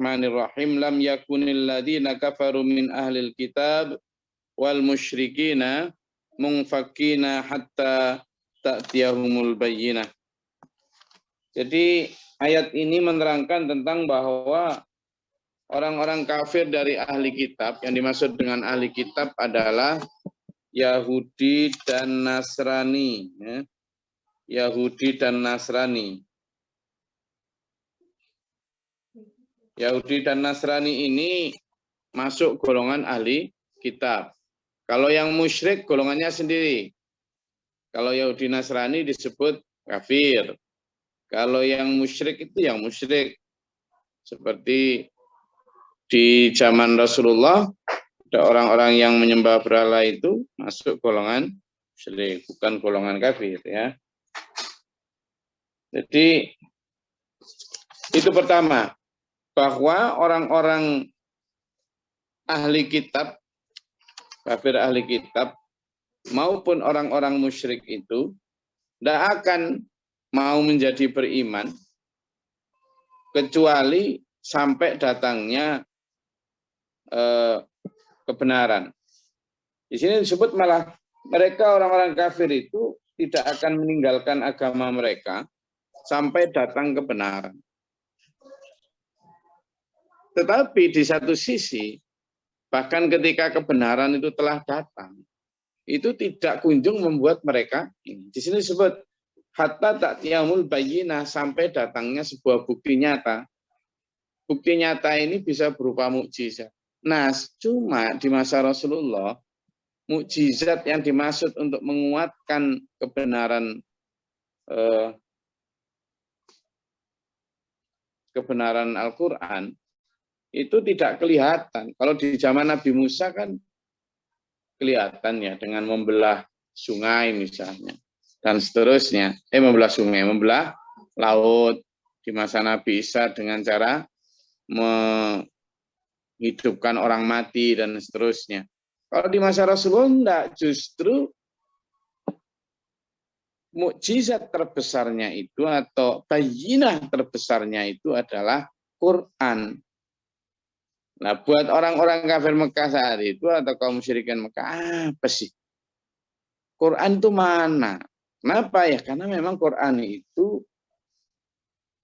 Bismillahirrahmanirrahim. Lam yakunil ladzina kafaru min ahlil kitab wal musyrikina munfakina hatta ta'tiyahumul bayyinah. Jadi ayat ini menerangkan tentang bahwa orang-orang kafir dari ahli kitab, yang dimaksud dengan ahli kitab adalah Yahudi dan Nasrani. Ya. Yahudi dan Nasrani. Yahudi dan Nasrani ini masuk golongan ahli kitab. Kalau yang musyrik golongannya sendiri. Kalau Yahudi Nasrani disebut kafir. Kalau yang musyrik itu yang musyrik. Seperti di zaman Rasulullah, ada orang-orang yang menyembah berhala itu masuk golongan musyrik, bukan golongan kafir, ya. Jadi itu pertama, bahwa orang-orang ahli kitab, kafir ahli kitab, maupun orang-orang musyrik itu tidak akan mau menjadi beriman kecuali sampai datangnya kebenaran. Di sini disebut malah mereka orang-orang kafir itu tidak akan meninggalkan agama mereka sampai datang kebenaran. Tetapi di satu sisi, bahkan ketika kebenaran itu telah datang, itu tidak kunjung membuat mereka ini. Di sini disebut hatta ta'tiyahumul bayyinah, sampai datangnya sebuah bukti nyata. Bukti nyata ini bisa berupa mukjizat. Nah, cuma di masa Rasulullah, mukjizat yang dimaksud untuk menguatkan kebenaran Al-Quran itu tidak kelihatan. Kalau di zaman Nabi Musa kan kelihatan ya, dengan membelah sungai misalnya dan seterusnya. Membelah sungai, membelah laut. Di masa Nabi Isa dengan cara menghidupkan orang mati dan seterusnya. Kalau di masa Rasulullah enggak, justru mukjizat terbesarnya itu atau bayinah terbesarnya itu adalah Quran. Nah, buat orang-orang kafir Mekah saat itu atau kaum musyrikin Mekah, apa sih? Quran itu mana? Kenapa ya? Karena memang Quran itu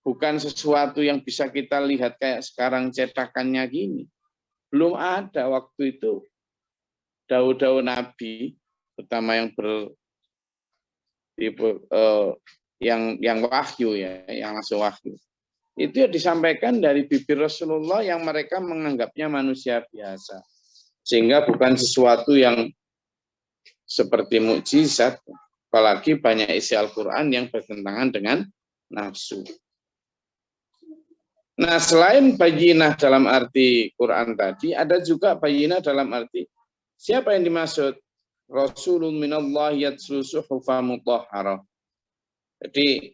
bukan sesuatu yang bisa kita lihat kayak sekarang cetakannya gini. Belum ada waktu itu daun-daun Nabi, terutama yang wahyu ya, yang langsung wahyu. Itu ya disampaikan dari bibir Rasulullah yang mereka menganggapnya manusia biasa. Sehingga bukan sesuatu yang seperti mukjizat, apalagi banyak isi Al-Quran yang bertentangan dengan nafsu. Nah, selain bayinah dalam arti Quran tadi, ada juga bayinah dalam arti siapa yang dimaksud? Rasulun minallah yatslu suhufa mutahharah. Jadi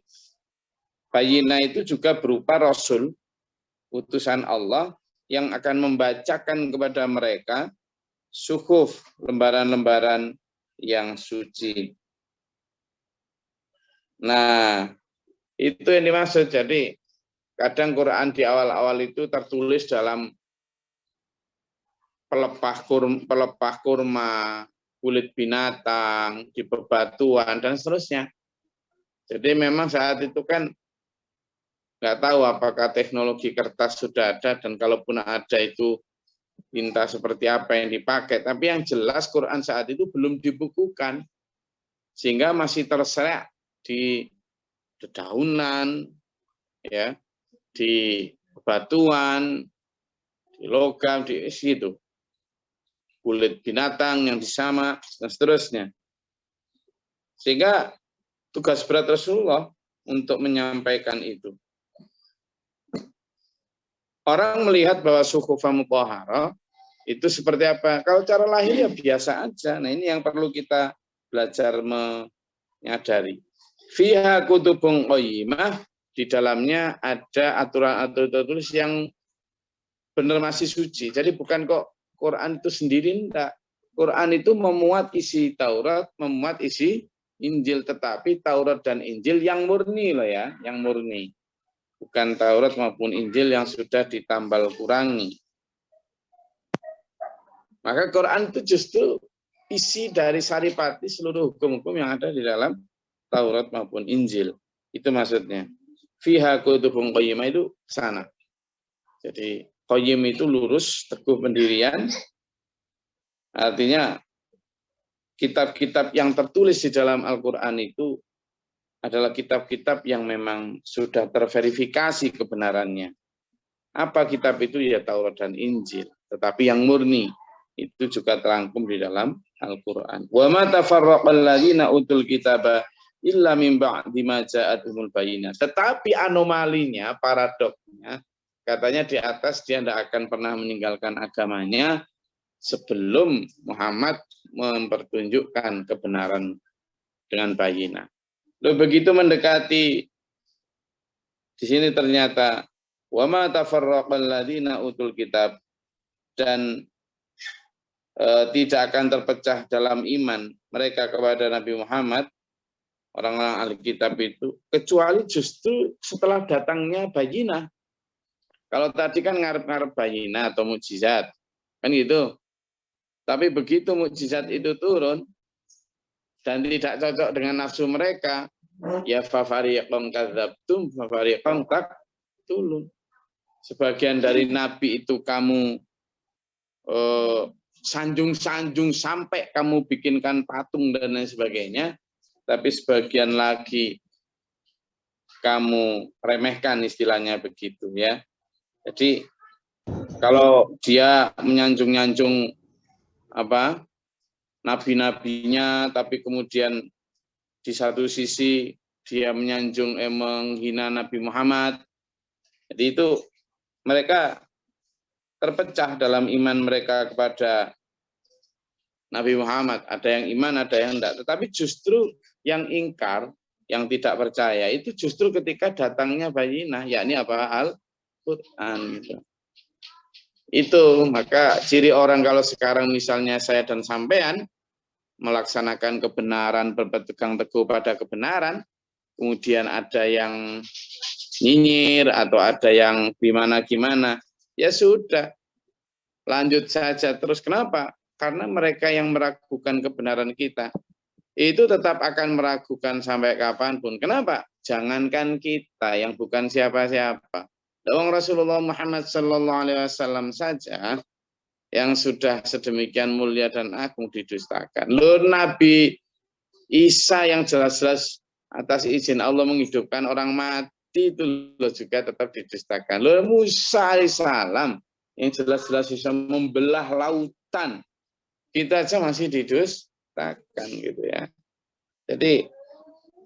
bayinah itu juga berupa Rasul, utusan Allah yang akan membacakan kepada mereka suhuf, lembaran-lembaran yang suci. Nah, itu yang dimaksud. Jadi kadang Quran di awal-awal itu tertulis dalam pelepah kurma, kulit binatang, di bebatuan, dan seterusnya. Jadi memang saat itu kan nggak tahu apakah teknologi kertas sudah ada, dan kalaupun ada itu tinta seperti apa yang dipakai. Tapi yang jelas Quran saat itu belum dibukukan, sehingga masih terserak di dedaunan, ya, di bebatuan, di logam, di situ, kulit binatang yang disamak dan seterusnya. Sehingga tugas berat Rasulullah untuk menyampaikan itu. Orang melihat bahwa suhufa mutahharah itu seperti apa? Kalau cara lahir ya biasa aja. Nah, ini yang perlu kita belajar menyadari. Fiha kutubun qayyimah, di dalamnya ada aturan-aturan tertulis yang benar masih suci. Jadi bukan kok Quran itu sendiri, enggak. Quran itu memuat isi Taurat, memuat isi Injil, tetapi Taurat dan Injil yang murni loh ya, yang murni. bukan Taurat maupun Injil yang sudah ditambal kurangi. Maka Quran itu justru isi dari saripati seluruh hukum-hukum yang ada di dalam Taurat maupun Injil. Itu maksudnya. Fiha kutubun qayyimah itu sana. Jadi qayyim itu lurus, teguh pendirian. Artinya kitab-kitab yang tertulis di dalam Al-Quran itu adalah kitab-kitab yang memang sudah terverifikasi kebenarannya. Apa kitab itu? Ya Taurat dan Injil. Tetapi yang murni itu juga terangkum di dalam Al-Quran. Wa ma tafarraqal ladzina utul kitaba illa min ba'di ma ja'atuhumul bayyinah. Tetapi anomalinya, paradoksnya, katanya di atas dia tidak akan pernah meninggalkan agamanya sebelum Muhammad mempertunjukkan kebenaran dengan bayyinah. Lalu begitu mendekati di sini ternyata wa ma tafarraqal ladzina utul kitab, dan tidak akan terpecah dalam iman mereka kepada Nabi Muhammad, orang-orang ahli kitab itu, kecuali justru setelah datangnya bayyinah. Kalau tadi kan ngarep-ngarep bayyinah atau mukjizat, kan gitu. Tapi begitu mukjizat itu turun dan tidak cocok dengan nafsu mereka, ya fafariqan kadzabtum fafariqan taqtulun. Sebagian dari nabi itu kamu sanjung-sanjung sampai kamu bikinkan patung dan lain sebagainya, tapi sebagian lagi kamu remehkan, istilahnya begitu ya. Jadi kalau dia menyanjung-nyanjung apa nabi-nabinya, tapi kemudian di satu sisi dia menyanjung menghina Nabi Muhammad, jadi itu mereka terpecah dalam iman mereka kepada Nabi Muhammad. Ada yang iman, ada yang tidak. Tetapi justru yang ingkar, yang tidak percaya, itu justru ketika datangnya bayyinah, yakni apa? Al-Quran. Gitu. Itu maka ciri orang kalau sekarang misalnya saya dan sampean melaksanakan kebenaran, berpegang teguh pada kebenaran, kemudian ada yang nyinyir atau ada yang gimana-gimana, ya sudah, lanjut saja terus. Kenapa? Karena mereka yang meragukan kebenaran kita itu tetap akan meragukan sampai kapanpun. Kenapa? Jangankan kita yang bukan siapa-siapa. Dawang Rasulullah Muhammad SAW saja yang sudah sedemikian mulia dan agung didustakan. Loh, Nabi Isa yang jelas-jelas atas izin Allah menghidupkan orang mati itu loh juga tetap didustakan. Loh, Musa alaihissalam yang jelas-jelas bisa membelah lautan, kita aja masih didustakan gitu ya. Jadi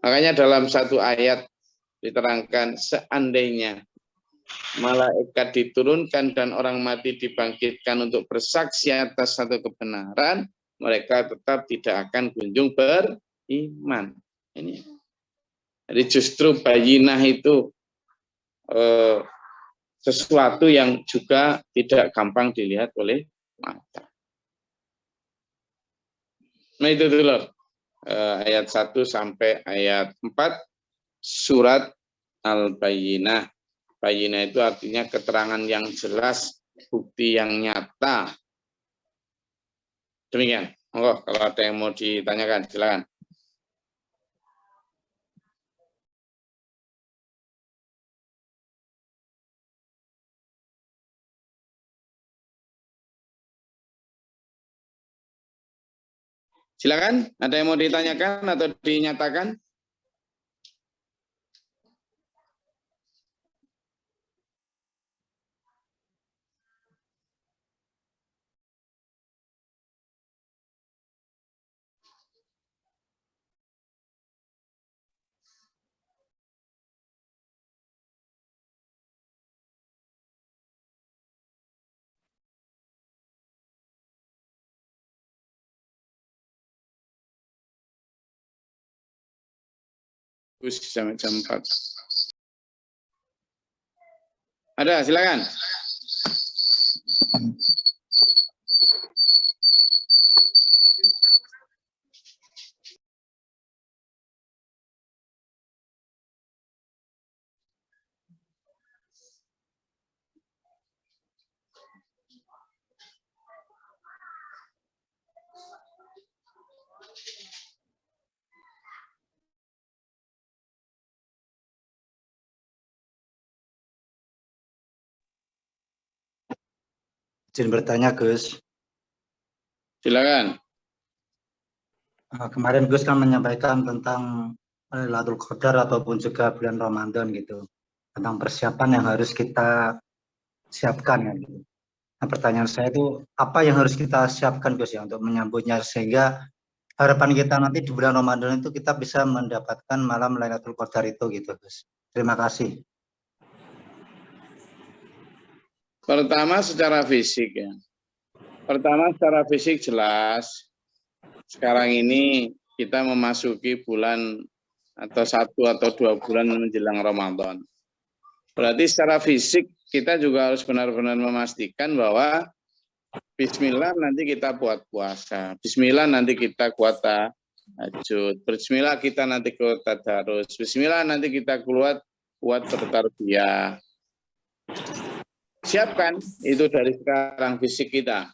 makanya dalam satu ayat diterangkan, seandainya malaikat diturunkan dan orang mati dibangkitkan untuk bersaksi atas satu kebenaran, mereka tetap tidak akan kunjung beriman. Ini. Jadi justru bayyinah itu sesuatu yang juga tidak gampang dilihat oleh mata. Nah itu dulu ayat 1 sampai ayat 4 surat Al-Bayyinah. Bayyinah itu artinya keterangan yang jelas, bukti yang nyata. Demikian. Monggo kalau ada yang mau ditanyakan silakan. Silakan, ada yang mau ditanyakan atau dinyatakan? Sampai jam 4. Ada, silakan. Izin bertanya, Gus. Silakan. Kemarin Gus kan menyampaikan tentang Lailatul Qadar ataupun juga bulan Ramadan gitu, tentang persiapan yang harus kita siapkan ya, gitu. Nah, pertanyaan saya itu apa yang harus kita siapkan Gus ya untuk menyambutnya, sehingga harapan kita nanti di bulan Ramadan itu kita bisa mendapatkan malam Lailatul Qadar itu gitu, Gus. Terima kasih. Pertama secara fisik ya. Pertama secara fisik jelas. Sekarang ini kita memasuki bulan atau 1 atau 2 bulan menjelang Ramadan. Berarti secara fisik kita juga harus benar-benar memastikan bahwa bismillah nanti kita buat puasa. Bismillah nanti kita kuat tahajud. Bismillah kita nanti kuat tadarus. Bismillah nanti kita keluar buat bertarbiyah. Siapkan itu dari sekarang fisik kita.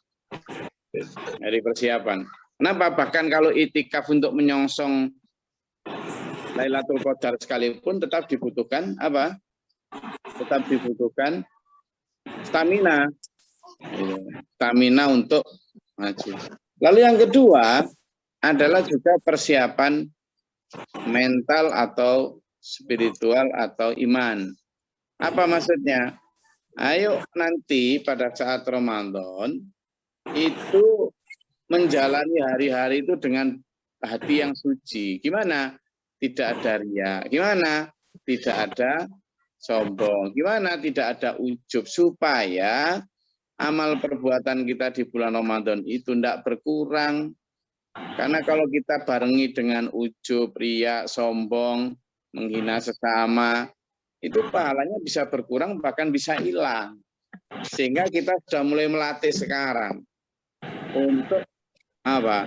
Dari persiapan. Kenapa? Bahkan kalau itikaf untuk menyongsong Lailatul Qadar sekalipun tetap dibutuhkan apa? Tetap dibutuhkan stamina. Stamina untuk maju. Lalu yang kedua adalah juga persiapan mental atau spiritual atau iman. Apa maksudnya? Ayo nanti pada saat Ramadan itu menjalani hari-hari itu dengan hati yang suci. Gimana? Tidak ada riya. Gimana? Tidak ada sombong. Gimana? Tidak ada ujub. Supaya amal perbuatan kita di bulan Ramadan itu tidak berkurang. Karena kalau kita barengi dengan ujub, riya, sombong, menghina sesama, itu pahalanya bisa berkurang bahkan bisa hilang. Sehingga kita sudah mulai melatih sekarang untuk apa?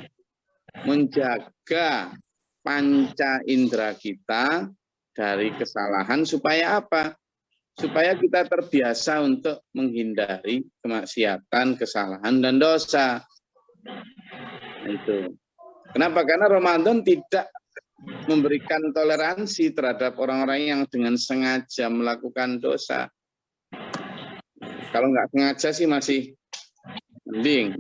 Menjaga panca indera kita dari kesalahan supaya apa? Supaya kita terbiasa untuk menghindari kemaksiatan, kesalahan dan dosa. Itu. Kenapa? Karena Ramadan tidak memberikan toleransi terhadap orang-orang yang dengan sengaja melakukan dosa. Kalau nggak sengaja sih masih mending.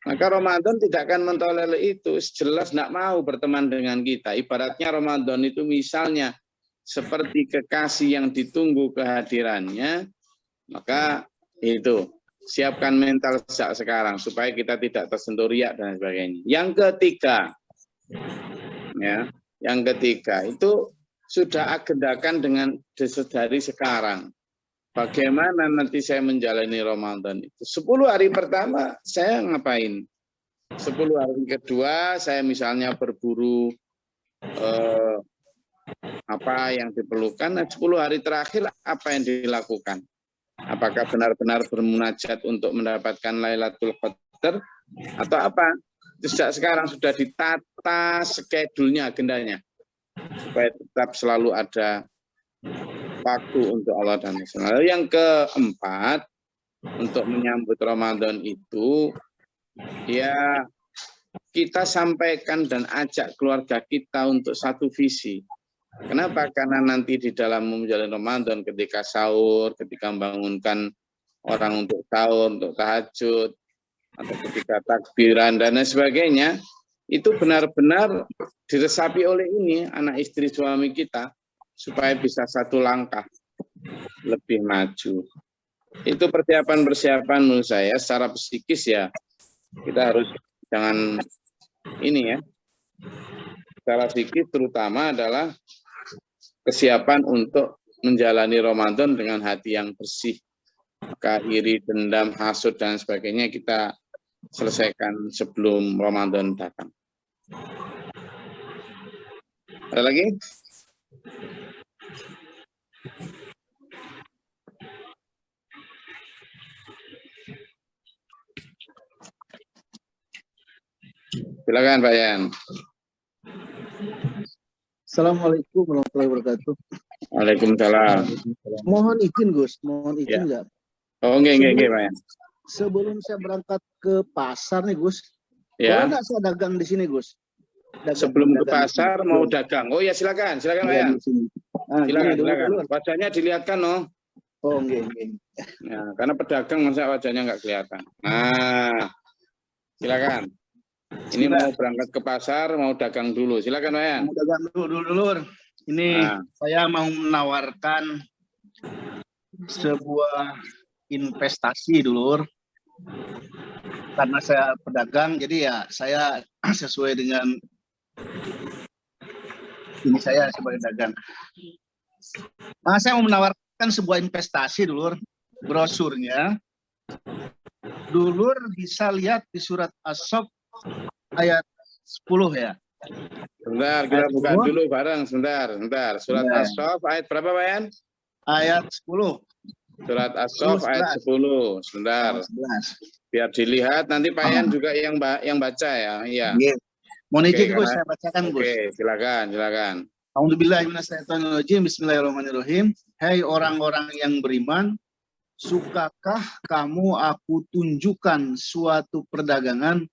Maka Ramadan tidak akan mentolerir itu. Jelas nggak mau berteman dengan kita. Ibaratnya Ramadan itu misalnya seperti kekasih yang ditunggu kehadirannya, maka itu siapkan mental sejak sekarang supaya kita tidak tersentuh riak dan sebagainya. Yang ketiga, ya. Yang ketiga itu sudah agendakan dengan dari sekarang. Bagaimana nanti saya menjalani Ramadan itu. 10 hari pertama saya ngapain? 10 hari kedua saya misalnya berburu apa yang diperlukan. 10 hari terakhir apa yang dilakukan? Apakah benar-benar bermunajat untuk mendapatkan Lailatul Qadar atau apa? Sejak sekarang sudah ditata skedulnya, agendanya, supaya tetap selalu ada waktu untuk Allah dan Rasul. Yang keempat, untuk menyambut Ramadan itu, ya kita sampaikan dan ajak keluarga kita untuk satu visi. Kenapa? Karena nanti di dalam menjalani Ramadan, ketika sahur, ketika membangunkan orang untuk sahur, untuk tahajud, atau ketika takbiran dan lain sebagainya, itu benar-benar diresapi oleh ini anak istri suami kita supaya bisa satu langkah lebih maju. Itu persiapan-persiapan menurut saya secara psikis ya kita harus jangan ini ya. Secara psikis terutama adalah kesiapan untuk menjalani Ramadan dengan hati yang bersih. Maka iri, dendam, hasud dan sebagainya kita selesaikan sebelum Ramadan datang. Ada lagi? Silakan Pak Yan. Assalamualaikum warahmatullahi wabarakatuh. Waalaikumsalam. Mohon izin Gus, mohon izin nggak? Ya. Oh enggak Pak Yan. Sebelum saya berangkat ke pasar nih Gus, ya. boleh nggak saya dagang di sini Gus? Sebelum ke pasar mau dagang. Oh ya silakan Pak Yan. Nah, silakan. Wajahnya dilihatkan, no. Oh, nggih. Ya, karena pedagang masa wajahnya nggak kelihatan. Nah, silakan. Ini mau berangkat ke pasar, mau dagang dulu. Silakan, Wayan. Mau dagang dulu. Ini saya mau menawarkan sebuah investasi, dulur. Karena saya pedagang, jadi ya saya sesuai dengan ini saya sebagai dagang. Nah, saya mau menawarkan sebuah investasi, dulur. Brosurnya, dulur bisa lihat di surat As-Saff ayat 10 ya. Sebentar, kita buka dulu bareng. Sebentar. Surat As-Saff ayat berapa, Wayan? Ayat 10. Surat As-Saff ayat 10. Sebentar. 11. Biar dilihat, nanti Pak Yan juga yang baca ya. Iya. Mohon izin, Gus, saya bacakan, Gus. Oke, silakan. A'udzubillahiminasyaitonirrajim. Bismillahirrahmanirrahim. Hai orang-orang yang beriman, sukakah kamu aku tunjukkan suatu perdagangan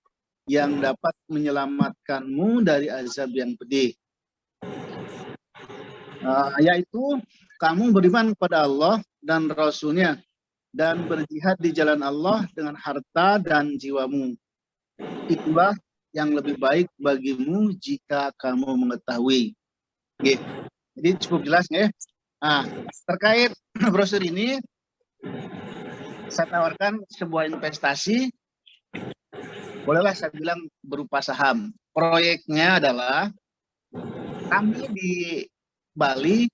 yang dapat menyelamatkanmu dari azab yang pedih? Yaitu kamu beriman kepada Allah dan Rasul-Nya dan berjihad di jalan Allah dengan harta dan jiwamu. Itulah yang lebih baik bagimu jika kamu mengetahui. Jadi cukup jelas ya. Terkait brosur ini, saya tawarkan sebuah investasi, bolehlah saya bilang berupa saham. Proyeknya adalah kami di Bali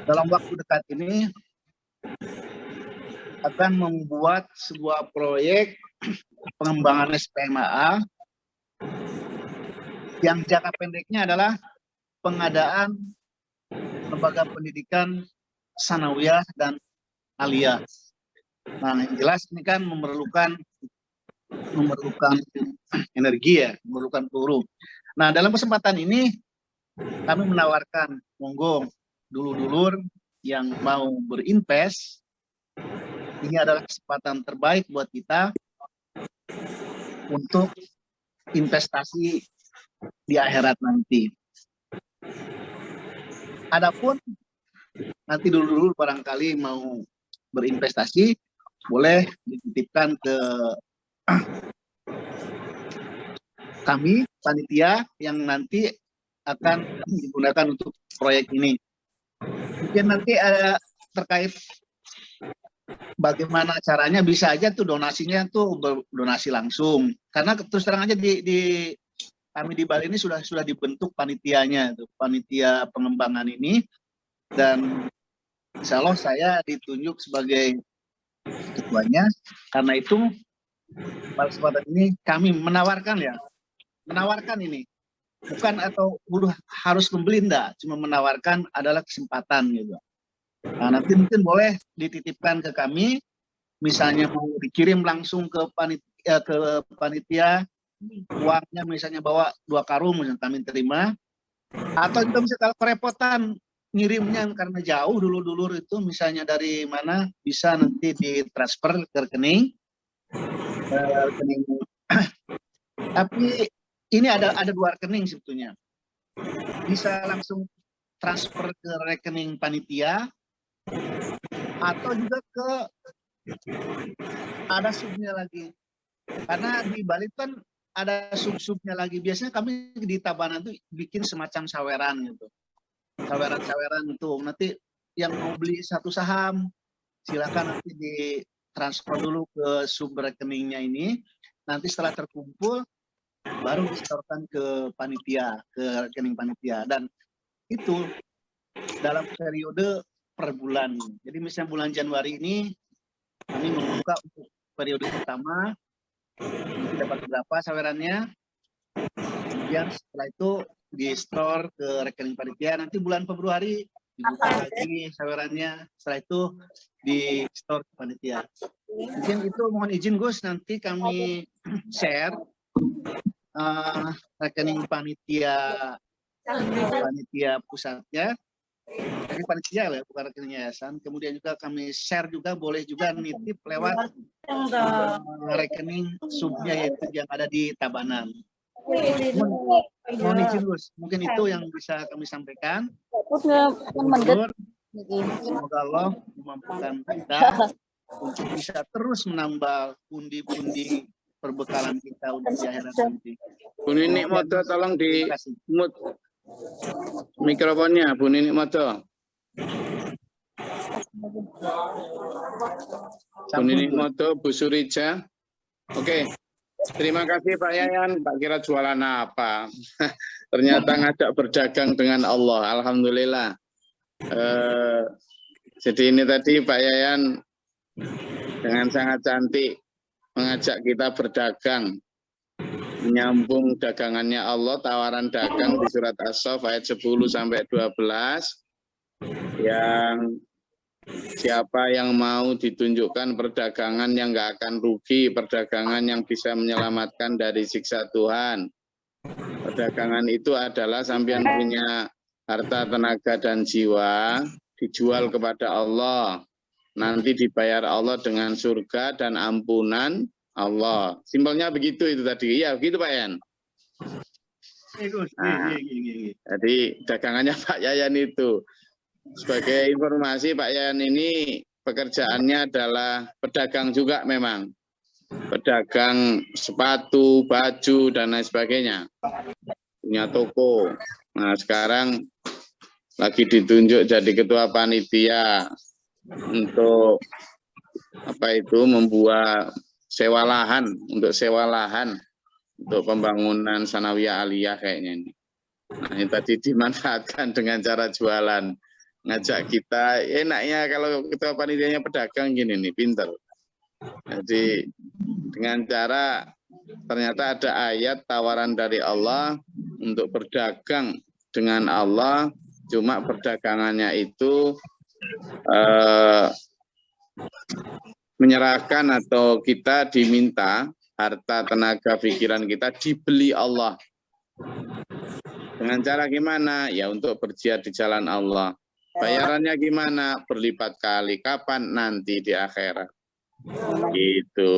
dalam waktu dekat ini akan membuat sebuah proyek pengembangan SPMAA yang jangka pendeknya adalah pengadaan lembaga pendidikan sanawiyah dan aliyah. Nah, yang jelas ini kan memerlukan energi ya, memerlukan peluru. Nah, dalam kesempatan ini kami menawarkan, monggo dulur-dulur yang mau berinvest, ini adalah kesempatan terbaik buat kita untuk investasi di akhirat nanti. Adapun nanti dulu barangkali mau berinvestasi, boleh dititipkan ke kami, panitia, yang nanti akan digunakan untuk proyek ini. Mungkin nanti ada terkait bagaimana caranya, bisa aja tuh donasinya tuh donasi langsung. Karena terus terang aja kami di Bali ini sudah dibentuk panitianya, tuh, panitia pengembangan ini, dan insya Allah saya ditunjuk sebagai ketuanya. Karena itu pada kesempatan ini kami menawarkan ini bukan atau harus membeli, enggak, cuma menawarkan adalah kesempatan gitu. Nah, nanti mungkin boleh dititipkan ke kami, misalnya mau dikirim langsung ke panitia, uangnya misalnya bawa 2 karung misalnya kami terima, atau juga bisa kalau kerepotan ngirimnya karena jauh dulur-dulur itu misalnya dari mana, bisa nanti ditransfer ke rekening. Tapi ini ada 2 rekening sebetulnya. Bisa langsung transfer ke rekening panitia, atau juga ada subnya lagi. Karena di Bali kan ada sub-subnya lagi. Biasanya kami di Tabanan tuh bikin semacam saweran gitu. Saweran itu nanti yang mau beli 1 saham, silakan nanti ditransfer dulu ke sub rekeningnya ini. Nanti setelah terkumpul baru disetorkan ke panitia, ke rekening panitia, dan itu dalam periode per bulan. Jadi misalnya bulan Januari ini kami membuka untuk periode pertama, nanti dapat berapa sawerannya, kemudian setelah itu di store ke rekening panitia, nanti bulan Februari dibuka lagi sawerannya, setelah itu di store ke panitia. Mungkin itu mohon izin Gus, nanti kami share rekening panitia pusatnya, ini panitia ya, bukan rekening yayasan. Kemudian juga kami share juga, boleh juga nitip lewat rekening subnya yaitu yang ada di Tabanan. Mohon izin Gus, mungkin itu yang bisa kami sampaikan. Semoga Allah memampukan kita untuk bisa terus menambah pundi-pundi perbekalan kita untuk di akhirat nanti. Bu Nini Moto tolong di Terima kasih. mute mikrofonnya, Bu Nini Moto. Bu Nini Moto, Bu Surija. Oke. Terima kasih Pak Yayan. Tak kira jualan apa. Ternyata ngajak berdagang dengan Allah. Alhamdulillah. Jadi ini tadi Pak Yayan dengan sangat cantik mengajak kita berdagang. Menyambung dagangannya Allah, tawaran dagang di surat As-Saff ayat 10 sampai 12 yang siapa yang mau ditunjukkan perdagangan yang nggak akan rugi, perdagangan yang bisa menyelamatkan dari siksa Tuhan. Perdagangan itu adalah sampean punya harta, tenaga, dan jiwa dijual kepada Allah. Nanti dibayar Allah dengan surga dan ampunan Allah. Simpelnya begitu itu tadi. Iya, begitu Pak Yan. Nah, jadi dagangannya Pak Yayan itu. Sebagai informasi, Pak Yayan ini pekerjaannya adalah pedagang juga memang. Pedagang sepatu, baju, dan lain sebagainya. Punya toko. Nah, sekarang lagi ditunjuk jadi ketua panitia untuk membuat sewa lahan, untuk pembangunan sanawiyah aliyah kayaknya ini. Nah, ini tadi dimanfaatkan dengan cara jualan. Ngajak kita, enaknya kalau ketua panitianya pedagang gini nih, pinter. Jadi dengan cara ternyata ada ayat tawaran dari Allah untuk berdagang dengan Allah, cuma perdagangannya itu menyerahkan atau kita diminta harta, tenaga, pikiran kita dibeli Allah. Dengan cara gimana? Ya untuk berjihad di jalan Allah. Bayarannya gimana? Berlipat kali. Kapan? Nanti di akhirat. Gitu.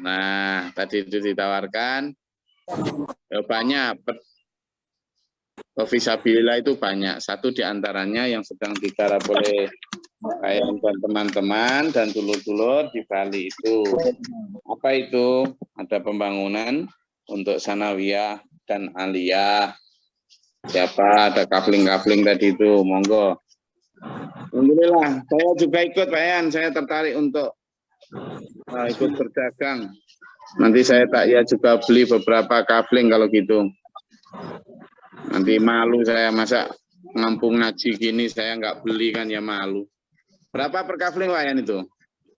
Nah, tadi itu ditawarkan. Ya, banyak. Fisabilillah itu banyak. Satu diantaranya yang sedang digarap oleh saya dan teman-teman dan dulur-dulur di Bali itu. Apa itu? Ada pembangunan untuk sanawiyah dan aliyah. Siapa? Ada kapling-kapling tadi itu. Monggo. Alhamdulillah. Saya juga ikut Pak Yan. Saya tertarik untuk ikut berdagang. Nanti saya juga beli beberapa kapling kalau gitu. Nanti malu saya masa ngampung ngaji gini saya nggak beli kan ya malu. Berapa per kapling Pak Yan itu?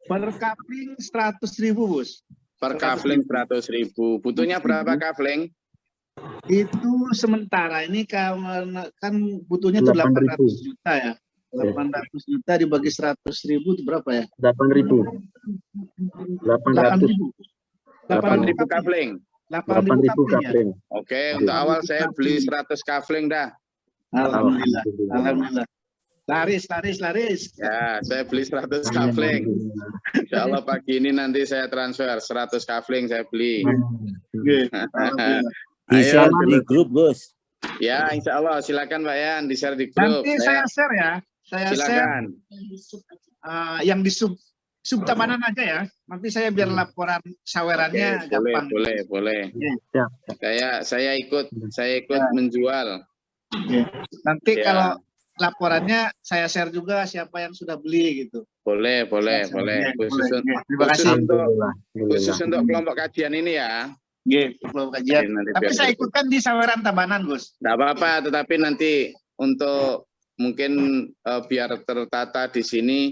Per kapling 100.000 Bos. Per kapling 100.000. Butuhnya berapa kapling? Itu sementara ini kan butuhnya tuh 800 juta ya. 800 juta dibagi 100.000 itu berapa ya? 8.000. 8.000 kapling. 8.000 kapling. Oke, untuk awal saya beli 100 kapling dah. Alhamdulillah. Alhamdulillah. Laris. Ya, saya beli 100 kapling. Insya Allah pagi ini nanti saya transfer 100 kapling saya beli. Di-share di grup, Bos. Ya, insya Allah. Silakan Pak Yan, di-share di grup. Nanti saya share ya. Silakan. Yang di sub Tabanan aja ya. Nanti saya biar laporan sawerannya gampang. Boleh. Ya. Saya ikut menjual. Nanti Ya. kalau laporannya saya share juga siapa yang sudah beli gitu. Boleh. Khusus untuk kelompok kajian ini ya. Kelompok kajian. Tapi saya ikutkan di saweran Tabanan, Gus. Tidak apa-apa, tetapi nanti untuk mungkin biar tertata di sini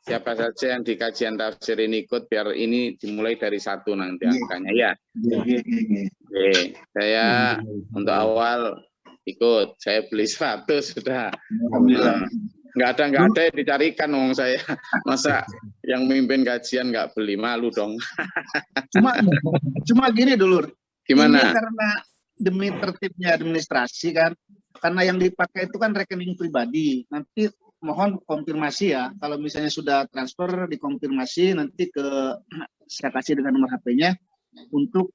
siapa saja yang di kajian tafsir ini ikut biar ini dimulai dari 1 nanti angkanya ya. Oke, saya untuk awal ikut, saya beli 100 sudah. Alhamdulillah. Nggak ada yang dicarikan wong saya. Masa yang mimpin kajian nggak beli, malu dong. Cuma gini dulu. Gimana? Ini karena demi tertibnya administrasi kan, karena yang dipakai itu kan rekening pribadi. Nanti mohon konfirmasi ya, kalau misalnya sudah transfer dikonfirmasi nanti saya kasih dengan nomor HP-nya untuk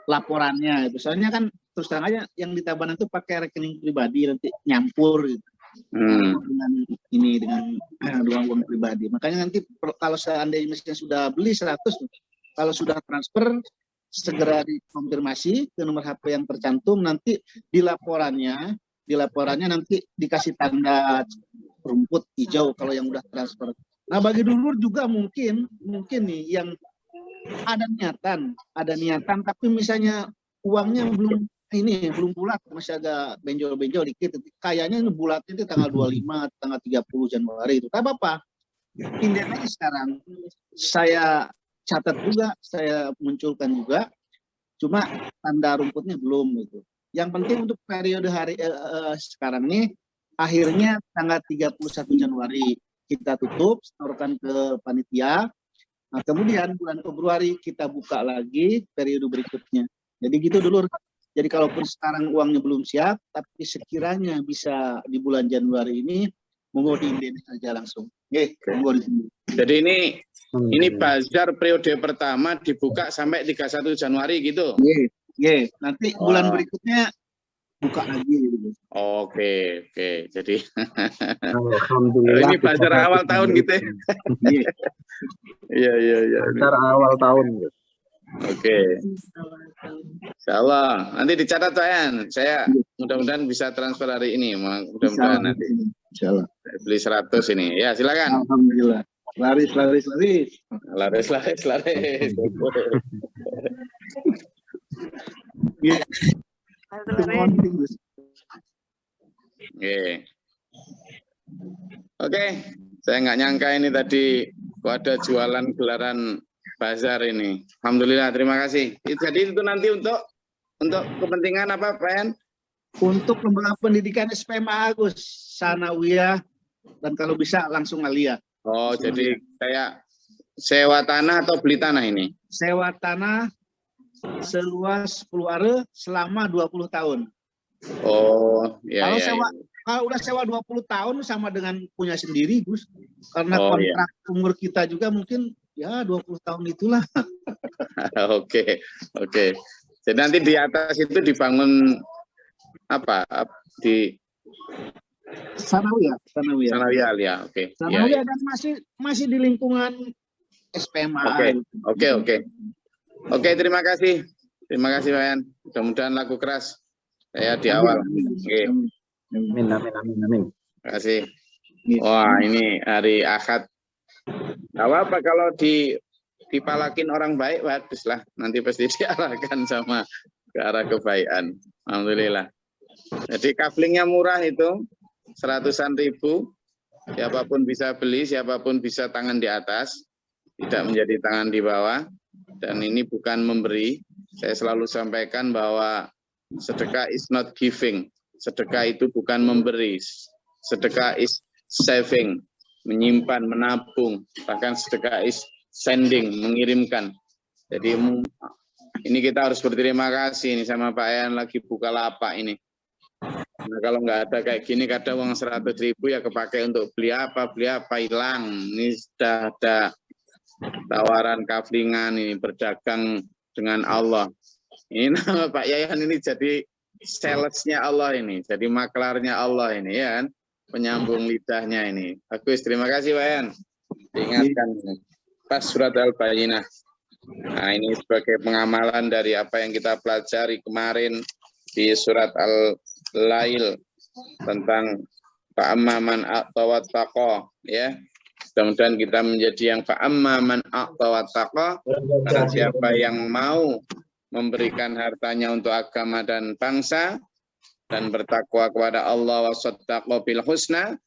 laporannya. Soalnya kan terus terang aja yang di Tabanan itu pakai rekening pribadi nanti nyampur gitu. dengan ini dengan uang pribadi. Makanya nanti kalau seandainya misalnya sudah beli 100, kalau sudah transfer segera dikonfirmasi ke nomor HP yang tercantum, nanti di laporannya nanti dikasih tanda rumput hijau kalau yang udah transfer. Nah, bagi dulur juga mungkin nih yang ada niatan tapi misalnya uangnya belum bulat, masih agak benjol-benjol dikit. Kayaknya bulatnya itu tanggal 25, tanggal 30 Januari itu. Tak apa-apa. Indennya sekarang saya catat juga, saya munculkan juga. Cuma tanda rumputnya belum gitu. Yang penting untuk periode hari sekarang nih akhirnya tanggal 31 Januari kita tutup, setorkan ke panitia. Nah, kemudian bulan Februari kita buka lagi periode berikutnya. Jadi gitu dulu. Jadi kalaupun sekarang uangnya belum siap, tapi sekiranya bisa di bulan Januari ini, monggo diinden saja langsung. Monggo di sini. Jadi ini bazar periode pertama dibuka sampai 31 Januari gitu. Nanti bulan berikutnya buka lagi gitu. Oke. Jadi Alhamdulillah. ini bazar awal tahun gitu ya. Iya. Bazar awal tahun. Oke. Insyaallah. Nanti dicatat Pak. Saya mudah-mudahan bisa transfer hari ini. Mudah-mudahan nanti. Insyaallah. Beli 100 ini. Ya, silakan. Alhamdulillah. Laris. Laris. Oke, saya nggak nyangka ini tadi ada jualan gelaran bazar ini. Alhamdulillah, terima kasih. Jadi itu nanti untuk kepentingan apa, Pak? Untuk lembaga pendidikan SPMA Agus, Sanawiyah, dan kalau bisa langsung Aliyah. Oh, jadi kayak sewa tanah atau beli tanah ini? Sewa tanah seluas 10 are selama 20 tahun. Oh, iya. Kalau udah sewa 20 tahun sama dengan punya sendiri, Gus. Karena kontrak umur kita juga mungkin ya 20 tahun itulah. Oke. Jadi nanti di atas itu dibangun apa? Di Sanawiyah ya, oke. Sanawiyah dan masih di lingkungan SPMA. Oke, terima kasih. Terima kasih, Pak Yan. Mudah-mudahan laku keras saya di awal. Oke. Amin. Terima kasih. Wah, ini hari Ahad. Gak apa-apa kalau dipalakin orang baik, baguslah. Nanti pasti diarahkan sama ke arah kebaikan. Alhamdulillah. Jadi kaflingnya murah itu, 100-an ribu. Siapapun bisa beli, siapapun bisa tangan di atas, tidak menjadi tangan di bawah. Dan ini bukan memberi. Saya selalu sampaikan bahwa sedekah is not giving. Sedekah itu bukan memberi. Sedekah is saving, menyimpan, menabung. Bahkan sedekah is sending, mengirimkan. Jadi ini kita harus berterima kasih ini sama Pak Yan lagi buka lapak ini. Nah, kalau nggak ada kayak gini, kadang uang 100 ribu ya kepakai untuk beli apa hilang. Ini sudah ada tawaran kaflingan ini, berdagang dengan Allah. Ini nama Pak Yayan ini jadi salesnya Allah ini, jadi maklarnya Allah ini ya kan, penyambung lidahnya ini. Bagus, terima kasih Pak Yayan. Diingatkan pas surat Al-Bayyinah. Nah, ini sebagai pengamalan dari apa yang kita pelajari kemarin di surat Al-Lail tentang fa'amma man a'ta wattaqa ya. Mudah-mudahan kita menjadi yang fa'amma man a'ta wattaqa, karena siapa yang mau memberikan hartanya untuk agama dan bangsa dan bertakwa kepada Allah wa saddaqa bil husna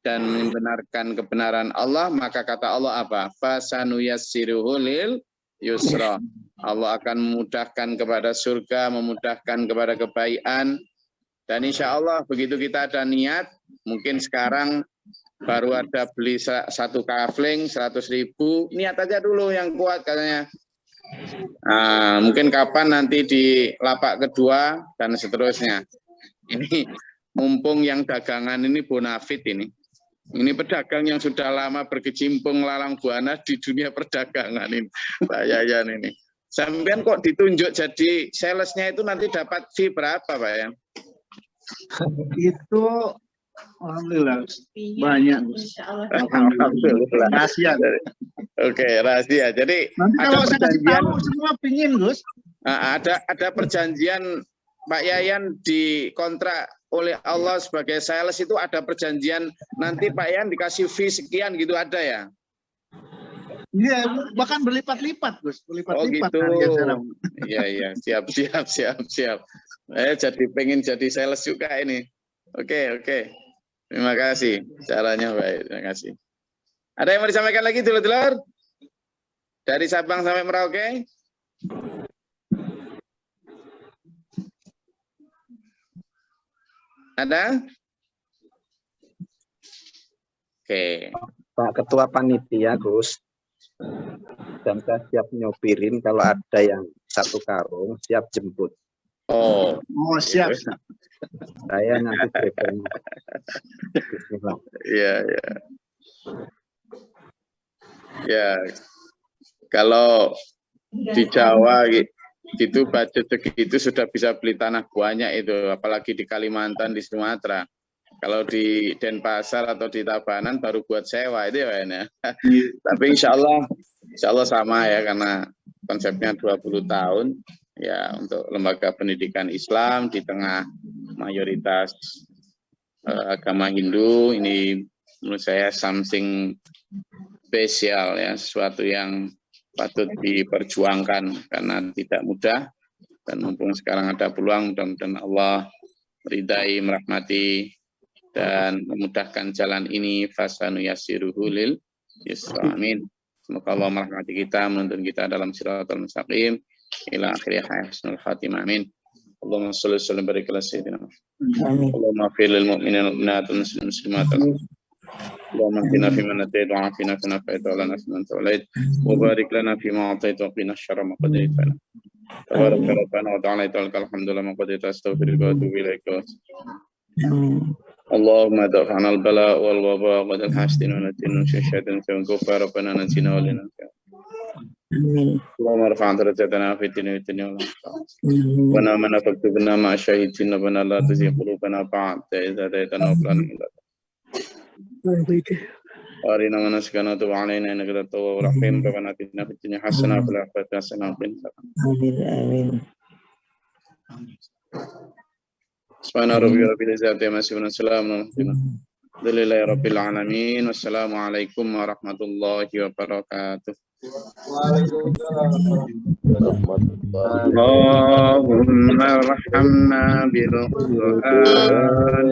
dan membenarkan kebenaran Allah, maka kata Allah apa? Fasanuyassiruhu lil yusra. Allah akan memudahkan kepada surga, memudahkan kepada kebaikan. Dan insya Allah begitu kita ada niat, mungkin sekarang baru ada beli satu kafling 100 ribu, niat aja dulu yang kuat katanya. Nah, mungkin kapan nanti di lapak kedua dan seterusnya. Ini mumpung yang dagangan ini bonafit ini. Ini pedagang yang sudah lama berkecimpung lalang buana di dunia perdagangan ini. Pak Yayan ini. Sampean kok ditunjuk jadi salesnya itu nanti dapat fee berapa Pak ya? Itu Alhamdulillah. Banyak, Gus. Alhamdulillah. Rahasia. Oke, rahasia. Jadi Nanti ada kalau saya kasih perjanjian, tahu semua pingin, Gus. ada perjanjian Pak Yayan dikontrak oleh Allah sebagai sales itu ada perjanjian nanti Pak Yayan dikasih fee sekian gitu ada ya? Iya, bahkan berlipat-lipat, Gus. Berlipat-lipat. gitu. harga sekarang. Iya, siap. Jadi pengen jadi sales juga ini. Oke. Terima kasih. Caranya baik. Terima kasih. Ada yang mau disampaikan lagi, dulur-dulur? Dari Sabang sampai Merauke? Ada? Oke. Pak Ketua Panitia, Gus, dan saya siap nyopirin kalau ada yang 1 karung, siap jemput. Oh, Siap. Saya nanti drivernya. Bismillah. iya. Ya, kalau di Jawa gitu budget segitu sudah bisa beli tanah banyak itu, apalagi di Kalimantan, di Sumatera. Kalau di Denpasar atau di Tabanan baru buat sewa itu ya, ya. Tapi insya Allah sama ya, karena konsepnya 20 tahun ya untuk lembaga pendidikan Islam di tengah mayoritas agama Hindu. Ini menurut saya something spesial ya, sesuatu yang patut diperjuangkan karena tidak mudah, dan mumpung sekarang ada peluang, mudah-mudahan Allah meridai, merahmati, dan memudahkan jalan ini. Fasanu yassiruhu lil yusra. Amin. Semoga Allah merahmati kita, menuntun kita dalam siratal mustaqim ila akhir husnul khatimah. Amin. Allahumma shalli wa sallim barik ala sayyidina Muhammad. Allahumma fil lil mu'minina wal mu'minat wal muslimat. Allahumma qina fi man atayt wa afina fi nafa'it wa lana fi man tawallayt wa barik lana fi ma atayt wa qina syarra ma qadayt. Tabaraka rabbana wa ta'ala alhamdulillah ma qadayt, astaghfiruka wa atubu ilaik. Allahumma daf'ana al-bala wal waba wa qad al-hastin wa natin syaitan wa kufa rabbana natina wa lana. Allahumma rafa'an darajatana fi dunya wa wa namana faktubna ma syahidin wa la tuzigh qulubana ba'da idh hadaytana wa hab lana Arina manasikana tub alaina innaka at-tawwabur rahim. Rabbana atina fid dunya hasanah wa fil akhirati hasanah wa qina adzabannar. Subhana rabbika rabbil izzati amma yasifun, salamun alhamdulillahi rabbil alamin. Wassalamualaikum warahmatullahi wabarakatuh. Allahumma arhamna bil Qur'an